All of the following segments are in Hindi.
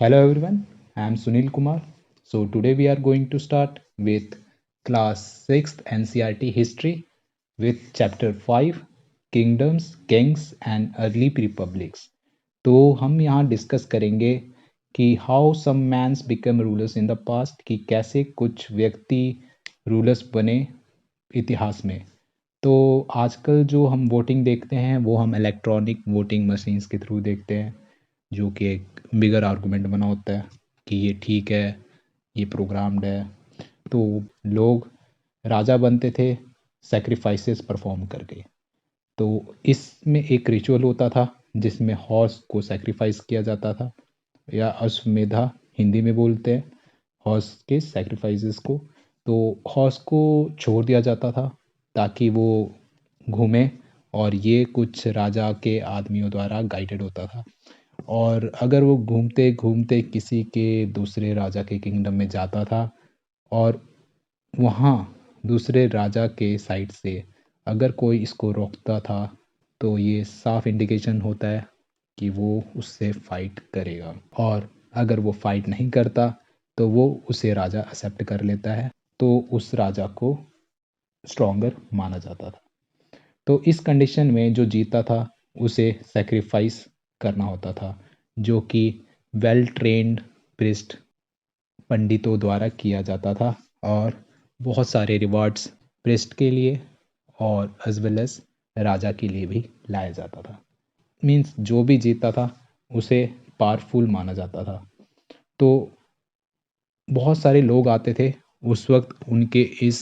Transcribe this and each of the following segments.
Hello everyone, I am Sunil Kumar. So today we are going to start with class 6th NCERT history with chapter 5 Kingdoms, Kings and Early Republics. तो हम यहाँ डिस्कस करेंगे कि how some mans become rulers in the past, कि कैसे कुछ व्यक्ति रूलर्स बने इतिहास में। तो आजकल जो हम वोटिंग देखते हैं वो हम इलेक्ट्रॉनिक वोटिंग मशीन्स के थ्रू देखते हैं, जो कि एक बिगर आर्गूमेंट बना होता है कि ये ठीक है, ये प्रोग्राम्ड है। तो लोग राजा बनते थे सेक्रीफाइसेस परफॉर्म करके। तो इसमें एक रिचुअल होता था जिसमें हॉर्स को सेक्रीफाइस किया जाता था, या अश्वमेधा हिंदी में बोलते हैं हॉर्स के सेक्रीफाइसेस को। तो हॉर्स को छोड़ दिया जाता था ताकि वो घूमे, और ये कुछ राजा के आदमियों द्वारा गाइडेड होता था। और अगर वो घूमते घूमते किसी के दूसरे राजा के किंगडम में जाता था और वहाँ दूसरे राजा के साइड से अगर कोई इसको रोकता था, तो ये साफ इंडिकेशन होता है कि वो उससे फाइट करेगा। और अगर वो फाइट नहीं करता तो वो उसे राजा एक्सेप्ट कर लेता है, तो उस राजा को स्ट्रॉन्गर माना जाता था। तो इस कंडीशन में जो जीता था उसे सेक्रीफाइस करना होता था, जो कि वेल ट्रेंड प्रिस्ट पंडितों द्वारा किया जाता था। और बहुत सारे रिवार्ड्स प्रिस्ट के लिए और एज वेल एज राजा के लिए भी लाया जाता था। मीन्स जो भी जीता था उसे पावरफुल माना जाता था। तो बहुत सारे लोग आते थे उस वक्त उनके इस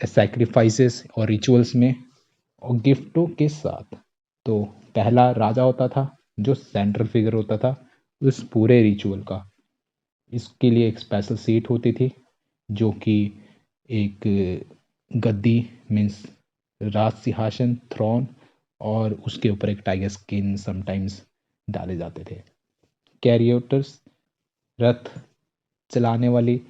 सैक्रिफाइसेस और रिचुअल्स में, और गिफ्टों के साथ। तो पहला राजा होता था जो सेंट्रल फिगर होता था उस पूरे रिचुअल का। इसके लिए एक स्पेशल सीट होती थी जो कि एक गद्दी मीन्स राज सिंहासन थ्रोन, और उसके ऊपर एक टाइगर स्किन समटाइम्स डाले जाते थे। कैरियोटर्स रथ चलाने वाली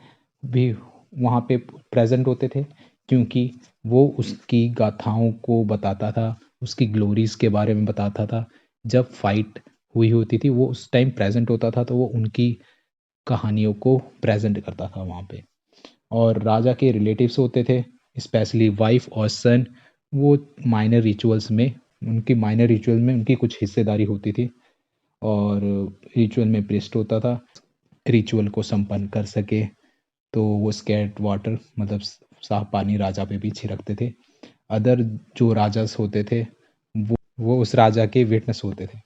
भी वहाँ पे प्रेजेंट होते थे, क्योंकि वो उसकी गाथाओं को बताता था, उसकी ग्लोरीज के बारे में बताता था। जब फाइट हुई होती थी वो उस टाइम प्रेजेंट होता था, तो वो उनकी कहानियों को प्रेजेंट करता था वहाँ पे। और राजा के रिलेटिव्स होते थे, स्पेशली वाइफ और सन। वो माइनर रिचुअल्स में उनकी माइनर रिचुअल में उनकी कुछ हिस्सेदारी होती थी, और रिचुअल में प्रिस्ट होता था रिचुअल को संपन्न कर सके। तो वो स्कैट वाटर मतलब साफ पानी राजा पे भी छिड़कते थे। अदर जो राजास होते थे वो उस राजा के विटनेस होते थे।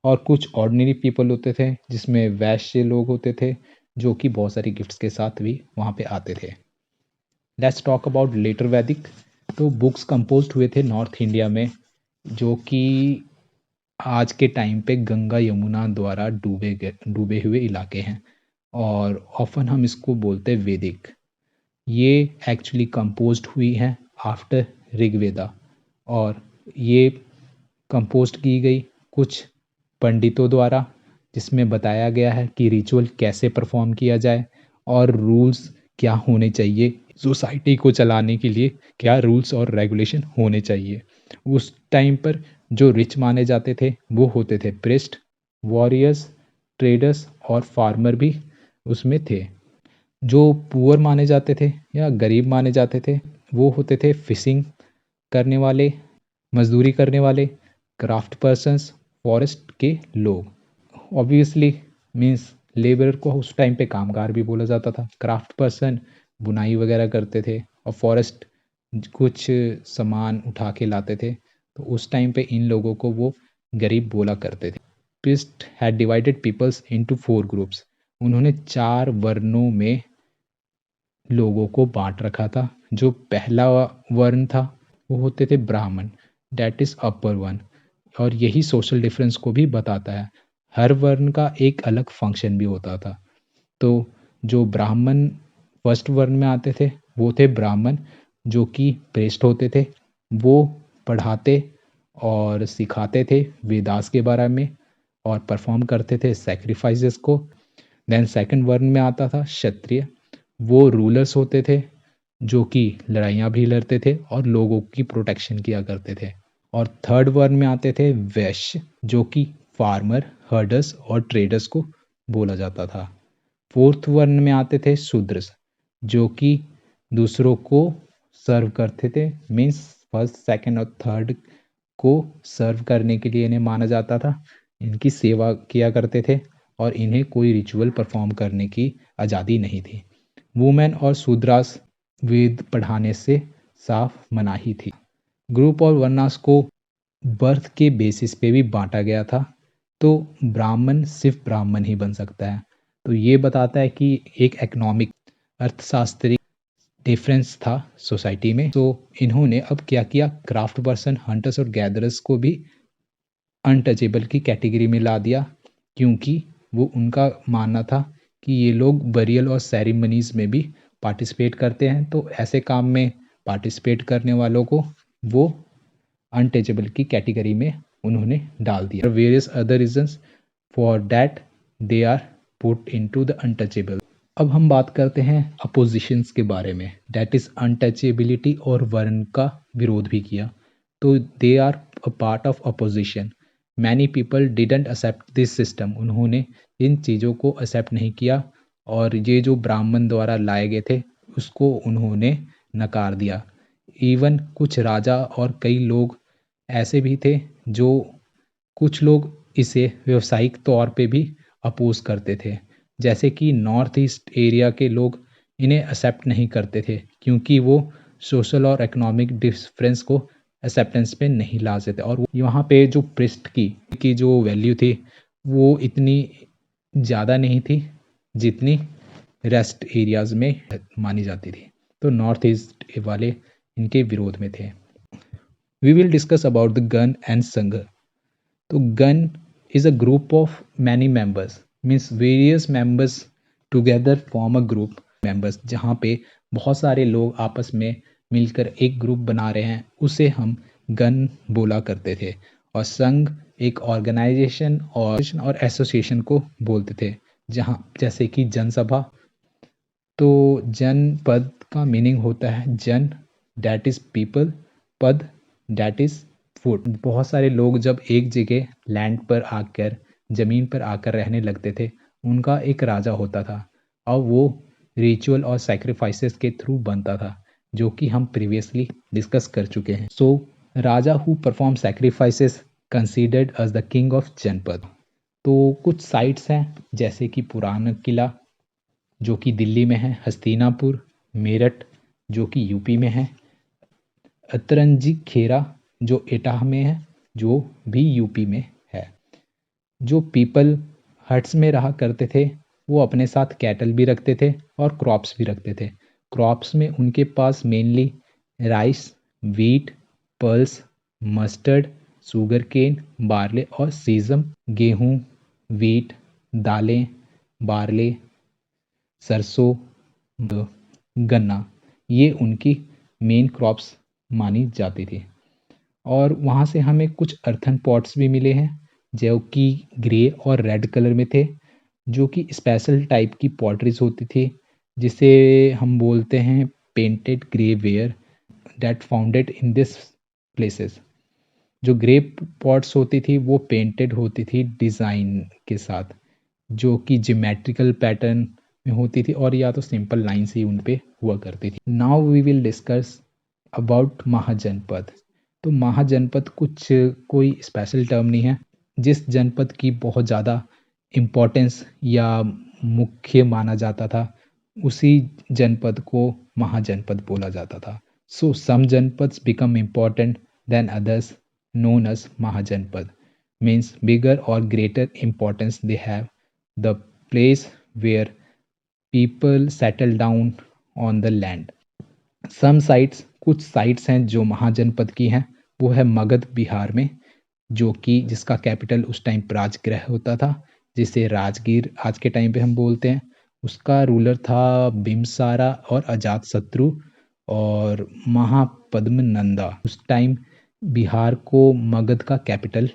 और कुछ ऑर्डिनरी पीपल होते थे जिसमें वैश्य लोग होते थे, जो कि बहुत सारी गिफ्ट्स के साथ भी वहाँ पे आते थे। लेट्स टॉक अबाउट लेटर वैदिक। तो बुक्स कंपोज हुए थे नॉर्थ इंडिया में, जो कि आज के टाइम पे गंगा यमुना द्वारा डूबे हुए इलाके हैं, और ऑफन हम इसको बोलते हैं वैदिक। ये एक्चुअली कंपोज्ड हुई हैं आफ्टर ऋग्वेदा, और ये कंपोस्ट की गई कुछ पंडितों द्वारा, जिसमें बताया गया है कि रिचुअल कैसे परफॉर्म किया जाए और रूल्स क्या होने चाहिए, सोसाइटी को चलाने के लिए क्या रूल्स और रेगुलेशन होने चाहिए। उस टाइम पर जो रिच माने जाते थे वो होते थे प्रिस्ट, वॉरियर्स, ट्रेडर्स और फार्मर भी उसमें थे। जो पुअर माने जाते थे या गरीब माने जाते थे वो होते थे फिशिंग करने वाले, मजदूरी करने वाले, क्राफ्ट पर्सन्स, फॉरेस्ट के लोग। ऑब्वियसली मीन्स लेबर को उस टाइम पे कामगार भी बोला जाता था। क्राफ्ट पर्सन बुनाई वगैरह करते थे, और फॉरेस्ट कुछ सामान उठा के लाते थे, तो उस टाइम पे इन लोगों को वो गरीब बोला करते थे। Priests had divided peoples into 4 groups. उन्होंने 4 वर्णों में लोगों को बांट रखा था। जो पहला वर्ण था वो होते थे ब्राह्मण, डेट इज अपर वन। और यही सोशल डिफरेंस को भी बताता है। हर वर्ण का एक अलग फंक्शन भी होता था। तो जो ब्राह्मण फर्स्ट वर्ण में आते थे वो थे ब्राह्मण, जो कि प्रेस्ट होते थे। वो पढ़ाते और सिखाते थे वेदास के बारे में, और परफॉर्म करते थे सेक्रीफाइसेस को। देन सेकंड वर्ण में आता था क्षत्रिय। वो रूलर्स होते थे जो कि लड़ाइयाँ भी लड़ते थे और लोगों की प्रोटेक्शन किया करते थे। और थर्ड वर्ण में आते थे वैश्य, जो कि फार्मर, हर्डर्स और ट्रेडर्स को बोला जाता था। फोर्थ वर्ण में आते थे शूद्र, जो कि दूसरों को सर्व करते थे, मीन्स फर्स्ट सेकंड और थर्ड को सर्व करने के लिए इन्हें माना जाता था, इनकी सेवा किया करते थे और इन्हें कोई रिचुअल परफॉर्म करने की आज़ादी नहीं थी। वुमेन और शूद्रास वेद पढ़ाने से साफ मनाही थी। ग्रुप और वर्णास को बर्थ के बेसिस पे भी बांटा गया था, तो ब्राह्मण सिर्फ ब्राह्मण ही बन सकता है। तो ये बताता है कि एक इकोनॉमिक अर्थशास्त्री डिफरेंस था सोसाइटी में। तो इन्होंने अब क्या किया, क्राफ्ट पर्सन, हंटर्स और गैदरर्स को भी अनटचेबल की कैटेगरी में ला दिया, क्योंकि वो उनका मानना था कि ये लोग बरियल और सेरेमनीज में भी पार्टिसिपेट करते हैं, तो ऐसे काम में पार्टिसिपेट करने वालों को वो अनटचेबल की कैटेगरी में उन्होंने डाल दिया। Various other reasons for that they are put into the untouchable. अब हम बात करते हैं अपोजिशंस के बारे में, दैट इज अनटचेबिलिटी और वर्ण का विरोध भी किया। तो they are a part of opposition. Many people didn't accept this system. उन्होंने इन चीज़ों को एक्सेप्ट नहीं किया और ये जो ब्राह्मण द्वारा लाए गए थे उसको उन्होंने नकार दिया। इवन कुछ राजा और कई लोग ऐसे भी थे जो कुछ लोग इसे व्यावसायिक तौर पे भी अपोज करते थे, जैसे कि नॉर्थ ईस्ट एरिया के लोग इन्हें एक्सेप्ट नहीं करते थे क्योंकि वो सोशल और इकोनॉमिक डिफरेंस को एक्सेप्टेंस पे नहीं ला सकते, और यहाँ पे जो प्रिस्ट की जो वैल्यू थी वो इतनी ज़्यादा नहीं थी जितनी रेस्ट एरियाज में मानी जाती थी। तो नॉर्थ ईस्ट वाले इनके विरोध में थे। We will discuss about the gana and sangha. तो gana is a group of many members, means various members together form a group members, जहाँ पे बहुत सारे लोग आपस में मिलकर एक ग्रुप बना रहे हैं, उसे हम गन बोला करते थे। और संघ एक ऑर्गेनाइजेशन और एसोसिएशन को बोलते थे, जहाँ जैसे कि जनसभा। तो जनपद का मीनिंग होता है जन, डैट इज पीपल, पद डैट इज फूड। बहुत सारे लोग जब एक जगह लैंड पर आकर, ज़मीन पर आकर रहने लगते थे, उनका एक राजा होता था और वो रिचुअल और सैक्रिफाइसेस के थ्रू बनता था, जो कि हम प्रीवियसली डिस्कस कर चुके हैं। So raja who perform sacrifices considered as the king of janapad. तो कुछ साइट्स हैं जैसे कि पुराना किला जो कि दिल्ली में है, हस्तिनापुर, मेरठ जो कि यूपी में है, अतरंजी खेरा जो एटाह में है जो भी यूपी में है। जो पीपल हट्स में रहा करते थे वो अपने साथ कैटल भी रखते थे और क्रॉप्स भी रखते थे। क्रॉप्स में उनके पास mainly rice, wheat, pearls, mustard, sugar cane, barley और सीजम, गेहूँ, वीट, दालें, बार्ले, सरसों, गन्ना, ये उनकी मेन क्रॉप्स मानी जाती थी। और वहाँ से हमें कुछ अर्थन पॉट्स भी मिले हैं जो कि ग्रे और रेड कलर में थे, जो कि स्पेशल टाइप की पॉटरीज होती थी जिसे हम बोलते हैं painted grey ware that founded in this places. जो ग्रे पॉट्स होती थी वो पेंटेड होती थी डिज़ाइन के साथ, जो कि ज्योमेट्रिकल पैटर्न में होती थी और या तो सिंपल लाइन्स ही उन पे हुआ करती थी। Now we will discuss about mahajanapad. तो महाजनपद कुछ कोई स्पेशल टर्म नहीं है, जिस जनपद की बहुत ज़्यादा इम्पोर्टेंस या मुख्य माना जाता था उसी जनपद को महाजनपद बोला जाता था। So some janapads become important then others, known as Mahajanpad, means bigger or greater importance they have, the place where people settle down on the land. Some sites, कुछ साइट्स हैं जो महाजनपद की हैं, वो है मगध बिहार में, जो कि जिसका कैपिटल उस टाइम राजगृह होता था, जिसे राजगीर आज के टाइम पे हम बोलते हैं। उसका रूलर था बिम्बसारा और अजातशत्रु और महापद्मनंदा। उस टाइम बिहार को मगध का कैपिटल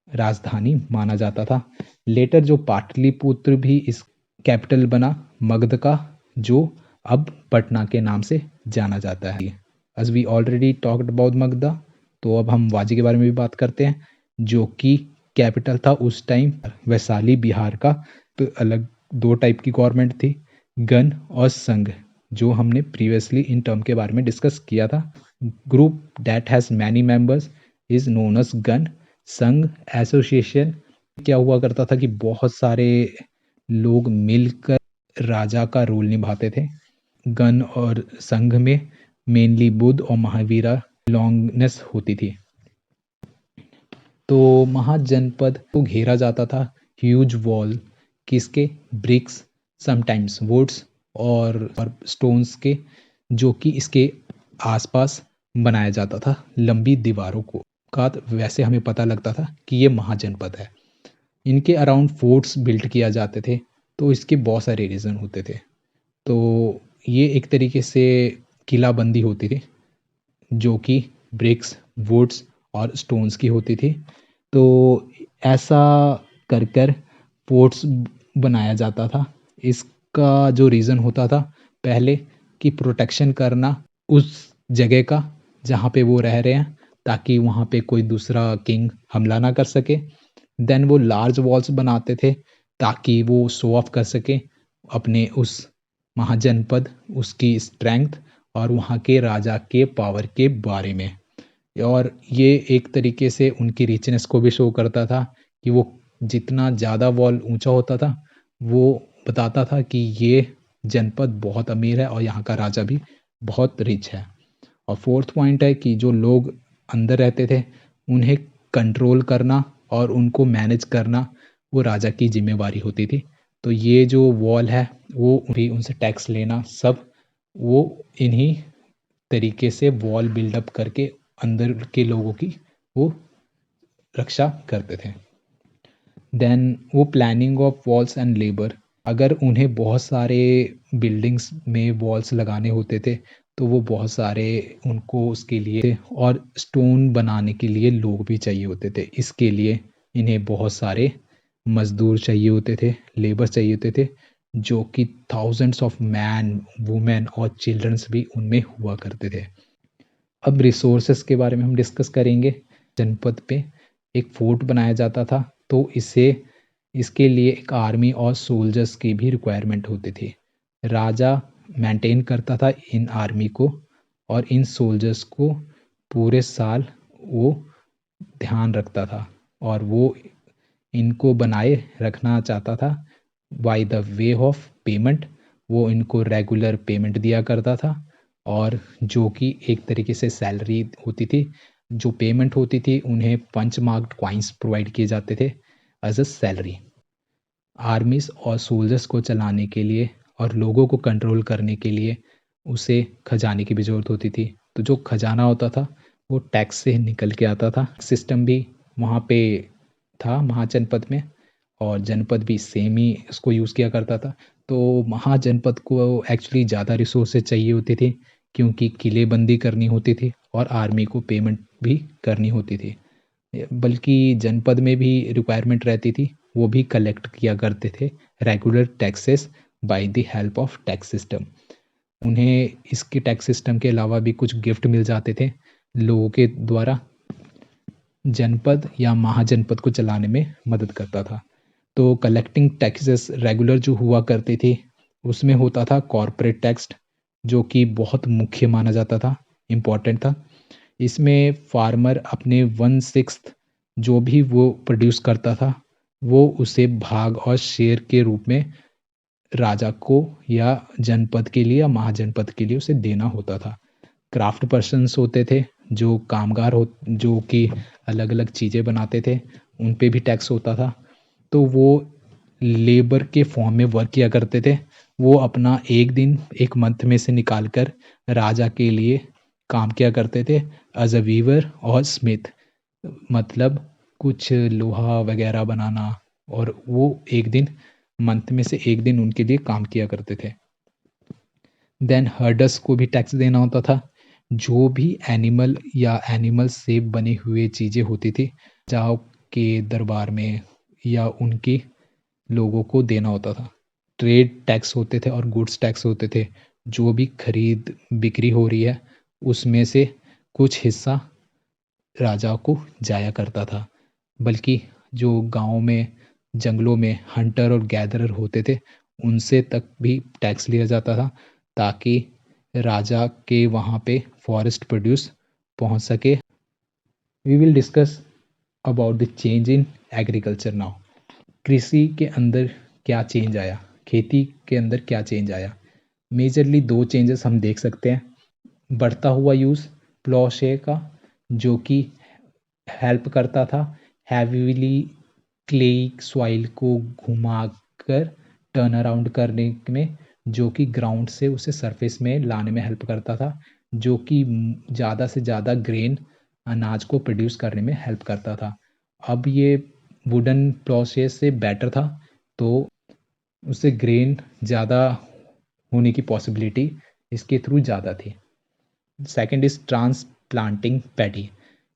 राजधानी माना जाता था। लेटर जो पाटलिपुत्र भी इस कैपिटल बना मगध का, जो अब पटना के नाम से जाना जाता है। As we already talked about Magadha, तो अब हम वाजी के बारे में भी बात करते हैं, जो कि कैपिटल था उस टाइम वैशाली बिहार का, अलग दो टाइप की गवर्नमेंट थी, गण और संघ, जो हमने प्रीवियसली इन टर्म के बारे में डिस्कस किया था। Group that has many members is known as gana. Sangha association क्या हुआ करता था कि बहुत सारे लोग मिलकर राजा का रोल निभाते थे। गण और संघ में मेनली बुद्ध और महावीरा बिलोंगनेस होती थी। तो महाजनपद को घेरा जाता था ह्यूज वॉल किसके, ब्रिक्स, समटाइम्स वुड्स और स्टोन्स के, जो कि इसके आसपास बनाया जाता था लंबी दीवारों को का। वैसे हमें पता लगता था कि ये महाजनपद है। इनके अराउंड फोर्ट्स बिल्ड किया जाते थे, तो इसके बहुत सारे रीज़न होते थे। तो ये एक तरीके से किलाबंदी होती थी, जो कि ब्रिक्स, वुड्स और स्टोन्स की होती थी। तो ऐसा कर कर फोर्ट्स बनाया जाता था। इसका जो रीज़न होता था पहले कि प्रोटेक्शन करना उस जगह का जहाँ पे वो रह रहे हैं, ताकि वहाँ पे कोई दूसरा किंग हमला ना कर सके। देन वो लार्ज वॉल्स बनाते थे ताकि वो शो ऑफ कर सके अपने उस महाजनपद, उसकी स्ट्रेंथ और वहाँ के राजा के पावर के बारे में। और ये एक तरीके से उनकी रिचनेस को भी शो करता था कि वो जितना ज़्यादा वॉल ऊंचा होता था, वो बताता था कि ये जनपद बहुत अमीर है और यहाँ का राजा भी बहुत रिच है। और फोर्थ पॉइंट है कि जो लोग अंदर रहते थे उन्हें कंट्रोल करना और उनको मैनेज करना वो राजा की जिम्मेवारी होती थी। तो ये जो वॉल है वो भी उनसे टैक्स लेना, सब वो इन्हीं तरीके से वॉल बिल्डअप करके अंदर के लोगों की वो रक्षा करते थे। देन वो planning of walls and labour, अगर उन्हें बहुत सारे बिल्डिंग्स में वॉल्स लगाने होते थे तो वो बहुत सारे उनको उसके लिए, और स्टोन बनाने के लिए लोग भी चाहिए होते थे। इसके लिए इन्हें बहुत सारे मजदूर चाहिए होते थे, लेबर चाहिए होते थे, जो कि थाउजेंड्स ऑफ मैन, वुमेन और चिल्ड्रंस भी उनमें हुआ करते थे। अब रिसोर्सेस के बारे में हम डिस्कस करेंगे। जनपद पे एक फोर्ट बनाया जाता था, तो इसके लिए एक आर्मी और सोल्जर्स की भी रिक्वायरमेंट होती थी। राजा मेंटेन करता था इन आर्मी को और इन सोल्जर्स को पूरे साल वो ध्यान रखता था, और वो इनको बनाए रखना चाहता था by the way of payment. वो इनको रेगुलर पेमेंट दिया करता था, और जो कि एक तरीके से सैलरी होती थी। जो पेमेंट होती थी उन्हें पंच मार्क्ड कॉइन्स प्रोवाइड किए जाते थे एज अ सैलरी। आर्मीज और सोल्जर्स को चलाने के लिए और लोगों को कंट्रोल करने के लिए उसे खजाने की भी ज़रूरत होती थी। तो जो खजाना होता था वो टैक्स से निकल के आता था। सिस्टम भी वहाँ पे था महाजनपद में, और जनपद भी सेम ही इसको यूज़ किया करता था। तो महाजनपद को एक्चुअली ज़्यादा रिसोर्सेज चाहिए होते थे, क्योंकि किलेबंदी करनी होती थी और आर्मी को पेमेंट भी करनी होती थी। बल्कि जनपद में भी रिक्वायरमेंट रहती थी, वो भी कलेक्ट किया करते थे regular taxes by the help of tax system. उन्हें इसके टैक्स सिस्टम के अलावा भी कुछ गिफ्ट मिल जाते थे लोगों के द्वारा। जनपद या महाजनपद को चलाने में मदद करता था। तो कलेक्टिंग टैक्सेस रेगुलर जो हुआ करती थी, उसमें होता था कॉरपोरेट टैक्स, जो कि बहुत मुख्य माना जाता था, इम्पॉर्टेंट था। इसमें फार्मर अपने 1/6 जो भी वो प्रोड्यूस करता था वो उसे भाग और शेयर के रूप में राजा को या जनपद के लिए या महाजनपद के लिए उसे देना होता था। क्राफ्ट पर्सन्स होते थे, जो कामगार हो, जो कि अलग अलग चीज़ें बनाते थे, उन पे भी टैक्स होता था। तो वो लेबर के फॉर्म में वर्क किया करते थे। वो अपना एक दिन एक मंथ में से निकाल कर राजा के लिए काम किया करते थे एज अ वीवर और स्मिथ, मतलब कुछ लोहा वगैरह बनाना। और वो एक दिन मंथ में से एक दिन उनके लिए काम किया करते थे। देन हर्डर्स को भी टैक्स देना होता था। जो भी एनिमल या एनिमल से बने हुए चीज़ें होती थी, जाओ के दरबार में या उनके लोगों को देना होता था। ट्रेड टैक्स होते थे और गुड्स टैक्स होते थे। जो भी खरीद बिक्री हो रही है उसमें से कुछ हिस्सा राजा को जाया करता था। बल्कि जो गांव में जंगलों में हंटर और गैदरर होते थे उनसे तक भी टैक्स लिया जाता था, ताकि राजा के वहाँ पे फॉरेस्ट प्रोड्यूस पहुँच सके। We will discuss about the change in agriculture now. कृषि के अंदर क्या चेंज आया, खेती के अंदर क्या चेंज आया। मेजरली दो चेंजेस हम देख सकते हैं। बढ़ता हुआ यूज़ प्लॉशे का, जो कि हेल्प करता था हैवीली क्ले सॉइल को घुमाकर टर्न अराउंड करने में, जो कि ग्राउंड से उसे सरफेस में लाने में हेल्प करता था, जो कि ज़्यादा से ज़्यादा ग्रेन अनाज को प्रोड्यूस करने में हेल्प करता था। अब ये वुडन प्रोसेस से बेटर था, तो उससे ग्रेन ज़्यादा होने की पॉसिबिलिटी इसके थ्रू ज़्यादा थी। Second is transplanting paddy.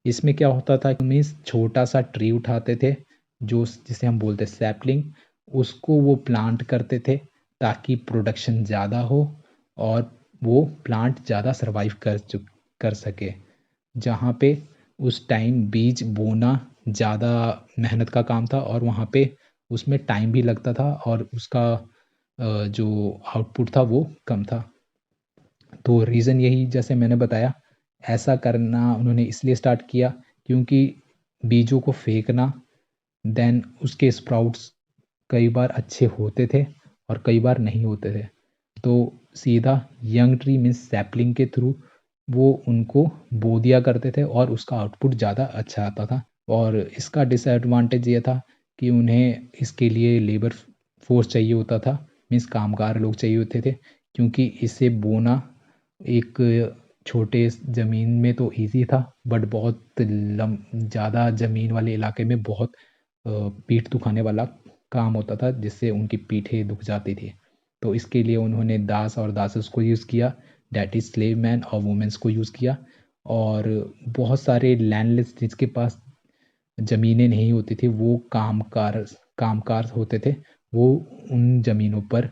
इसमें क्या होता था, मीन्स छोटा सा ट्री उठाते थे जो जिसे हम बोलते सैपलिंग, उसको वो प्लांट करते थे ताकि प्रोडक्शन ज़्यादा हो और वो प्लांट ज़्यादा सर्वाइव कर सके। जहाँ पे उस टाइम बीज बोना ज़्यादा मेहनत का काम था और वहाँ पे उसमें टाइम भी लगता था और उसका जो आउटपुट था वो कम था। तो रीज़न यही जैसे मैंने बताया, ऐसा करना उन्होंने इसलिए स्टार्ट किया क्योंकि बीजों को फेंकना, देन उसके स्प्राउट्स कई बार अच्छे होते थे और कई बार नहीं होते थे, तो सीधा यंग ट्री मीन्स सैपलिंग के थ्रू वो उनको बो दिया करते थे और उसका आउटपुट ज़्यादा अच्छा आता था। और इसका डिसएडवांटेज ये था कि उन्हें इसके लिए लेबर फोर्स चाहिए होता था, मीन्स कामगार लोग चाहिए होते थे, क्योंकि इसे बोना एक छोटे ज़मीन में तो इजी था, बट बहुत ज़्यादा ज़मीन वाले इलाके में बहुत पीठ दुखाने वाला काम होता था, जिससे उनकी पीठें दुख जाती थी। तो इसके लिए उन्होंने दास और दासस को यूज़ किया, डैट इज़ स्लेव मैन और वुमेन्स को यूज़ किया। और बहुत सारे लैंडलेस जिसके पास ज़मीनें नहीं होती थी, वो कामकार होते थे, वो उन ज़मीनों पर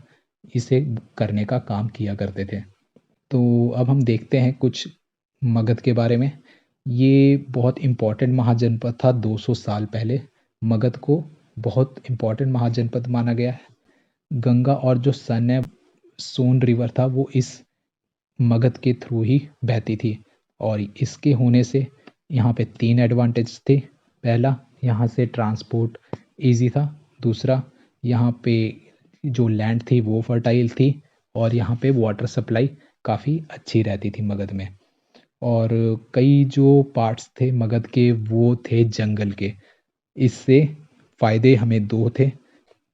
इसे करने का काम किया करते थे। तो अब हम देखते हैं कुछ मगध के बारे में। ये बहुत इम्पोर्टेंट महाजनपद था 200 साल पहले। मगध को बहुत इम्पोर्टेंट महाजनपद माना गया है। गंगा और जो सन है, सोन रिवर था, वो इस मगध के थ्रू ही बहती थी। और इसके होने से यहाँ पे 3 एडवांटेज थे। पहला, यहाँ से ट्रांसपोर्ट इजी था। दूसरा, यहाँ पे जो लैंड थी वो फर्टाइल थी और यहाँ पे वाटर सप्लाई काफ़ी अच्छी रहती थी मगध में। और कई जो पार्ट्स थे मगध के वो थे जंगल के। इससे फ़ायदे हमें दो थे।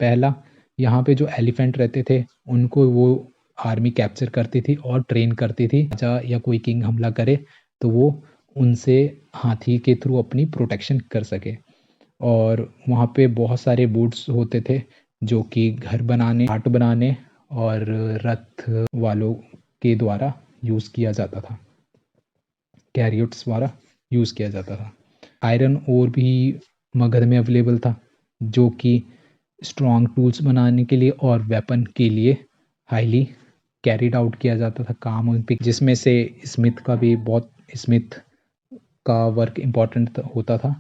पहला, यहाँ पे जो एलिफेंट रहते थे उनको वो आर्मी कैप्चर करती थी और ट्रेन करती थी। राजा या कोई किंग हमला करे तो वो उनसे हाथी के थ्रू अपनी प्रोटेक्शन कर सके। और वहाँ पे बहुत सारे वुड्स होते थे जो कि घर बनाने, आर्ट बनाने और रथ वालों के द्वारा यूज़ किया जाता था, कैरियट्स द्वारा यूज़ किया जाता था। आयरन ओर भी मगध में अवेलेबल था, जो कि स्ट्रॉन्ग टूल्स बनाने के लिए और वेपन के लिए हाईली कैरिड आउट किया जाता था काम उन पे, जिसमें से स्मिथ का वर्क इम्पॉर्टेंट होता था,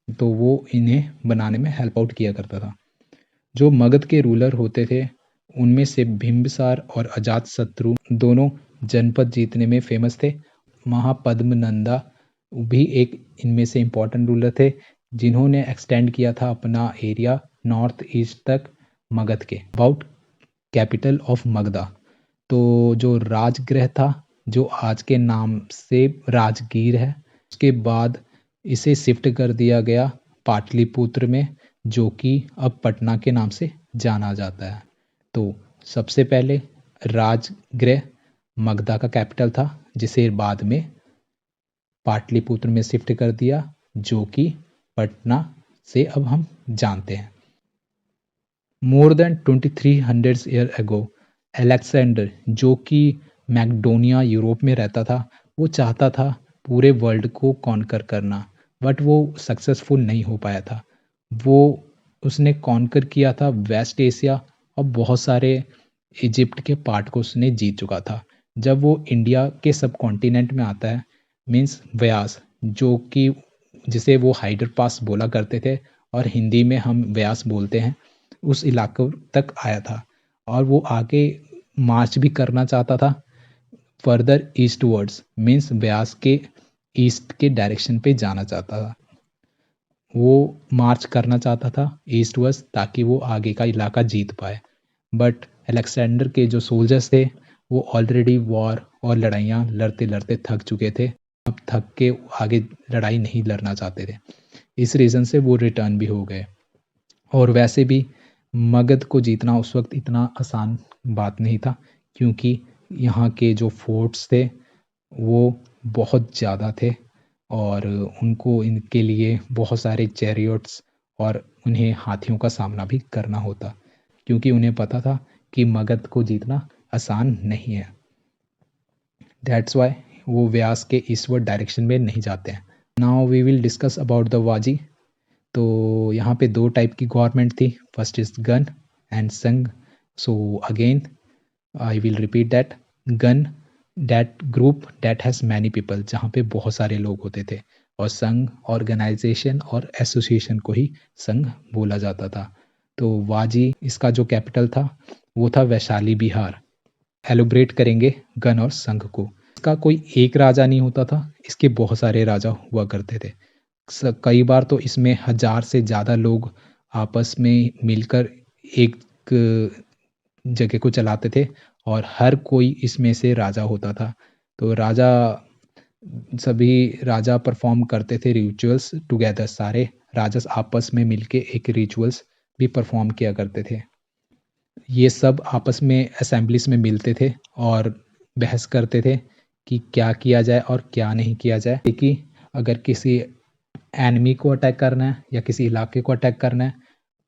तो वो इन्हें बनाने में हेल्प आउट किया करता था। जो मगध के रूलर होते थे उनमें से बिंबिसार और अजातशत्रु दोनों जनपद जीतने में फेमस थे। महापद्मनंदा भी एक इनमें से इम्पोर्टेंट रूलर थे, जिन्होंने एक्सटेंड किया था अपना एरिया नॉर्थ ईस्ट तक मगध के। अबाउट कैपिटल ऑफ मगधा, तो जो राजगृह था, जो आज के नाम से राजगीर है, उसके बाद इसे शिफ्ट कर दिया गया पाटलिपुत्र में, जो कि अब पटना के नाम से जाना जाता है। तो सबसे पहले राजगृह मगधा का कैपिटल था, जिसे बाद में पाटलिपुत्र में शिफ्ट कर दिया, जो कि पटना से अब हम जानते हैं। More than 2300 year ago, Alexander, जो कि मैकडोनिया यूरोप में रहता था, वो चाहता था पूरे वर्ल्ड को कॉन्कर करना, बट वो सक्सेसफुल नहीं हो पाया था। वो उसने कॉन्कर किया था वेस्ट एशिया और बहुत सारे इजिप्ट के पार्ट को उसने जीत चुका था। जब वो इंडिया के सब कॉन्टिनेंट में आता है, मीन्स व्यास, जो कि जिसे वो हाइडर पास बोला करते थे, और हिंदी में हम व्यास बोलते हैं, उस इलाके तक आया था और वो आगे मार्च भी करना चाहता था फर्दर ईस्टवर्ड्स, मीन्स व्यास के ईस्ट के डायरेक्शन पे जाना चाहता था। वो मार्च करना चाहता था ईस्टवर्ड्स ताकि वो आगे का इलाका जीत पाए, बट अलेक्जेंडर के जो सोल्जर्स थे वो ऑलरेडी वॉर और लड़ाइयाँ लड़ते लड़ते थक चुके थे, अब थक के आगे लड़ाई नहीं लड़ना चाहते थे। इस रीज़न से वो रिटर्न भी हो गए। और वैसे भी मगध को जीतना उस वक्त इतना आसान बात नहीं था, क्योंकि यहाँ के जो फोर्ट्स थे वो बहुत ज़्यादा थे और उनको इनके लिए बहुत सारे चैरियट्स और उन्हें हाथियों का सामना भी करना होता, क्योंकि उन्हें पता था कि मगध को जीतना आसान नहीं है। दैट्स वाई वो व्यास के ईस्टवर्ड डायरेक्शन में नहीं जाते हैं। Now we will discuss about the Vajji. तो यहाँ पे दो टाइप की गवर्नमेंट थी, फर्स्ट इज गन एंड संघ। So again I will repeat that, gun that group that has many people, जहाँ पे बहुत सारे लोग होते थे, और संघ ऑर्गेनाइजेशन और एसोसिएशन को ही संघ बोला जाता था। तो वाजी इसका जो कैपिटल था वो था वैशाली बिहार। एलोब्रेट करेंगे गन और संघ को। इसका कोई एक राजा नहीं होता था, इसके बहुत सारे राजा हुआ करते थे। कई बार तो इसमें 1000 से ज़्यादा लोग आपस में मिलकर एक जगह को चलाते थे और हर कोई इसमें से राजा होता था। तो सभी राजा परफॉर्म करते थे रिचुअल्स टुगेदर, सारे राजा आपस में मिलके एक रिचुअल्स भी परफॉर्म किया करते थे। ये सब आपस में असेंबलीज में मिलते थे और बहस करते थे कि क्या किया जाए और क्या नहीं किया जाए। कि अगर किसी एनिमी को अटैक करना है या किसी इलाके को अटैक करना है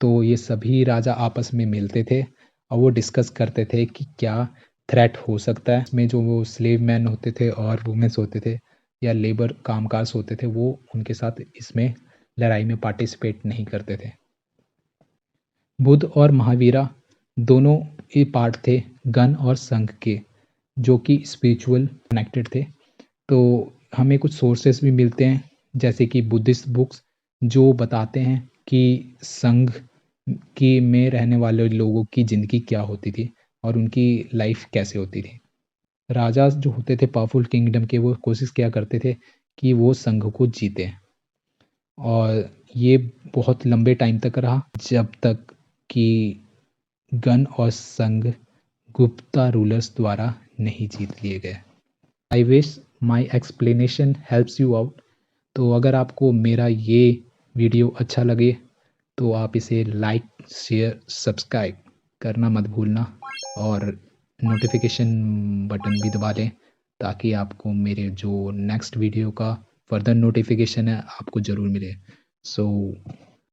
तो ये सभी राजा आपस में मिलते थे और वो डिस्कस करते थे कि क्या थ्रेट हो सकता है। इसमें जो वो स्लेव मैन होते थे और वुमेन्स होते थे या लेबर कामकाज होते थे, वो उनके साथ इसमें लड़ाई में पार्टिसिपेट नहीं करते थे। बुद्ध और महावीरा दोनों ये पार्ट थे गन और संघ के, जो कि स्पिरिचुअल कनेक्टेड थे। तो हमें कुछ सोर्सेस भी मिलते हैं, जैसे कि बुद्धिस्ट बुक्स, जो बताते हैं कि संघ की में रहने वाले लोगों की ज़िंदगी क्या होती थी और उनकी लाइफ कैसे होती थी। राजा जो होते थे पावरफुल किंगडम के, वो कोशिश किया करते थे कि वो संघ को जीते, और ये बहुत लंबे टाइम तक रहा, जब तक कि गन और संघ गुप्ता रूलर्स द्वारा नहीं जीत लिए गए। I wish my explanation helps you out. तो अगर आपको मेरा ये वीडियो अच्छा लगे तो आप इसे लाइक शेयर सब्सक्राइब करना मत भूलना और नोटिफिकेशन बटन भी दबा दें, ताकि आपको मेरे जो नेक्स्ट वीडियो का फर्दर नोटिफिकेशन है आपको ज़रूर मिले। सो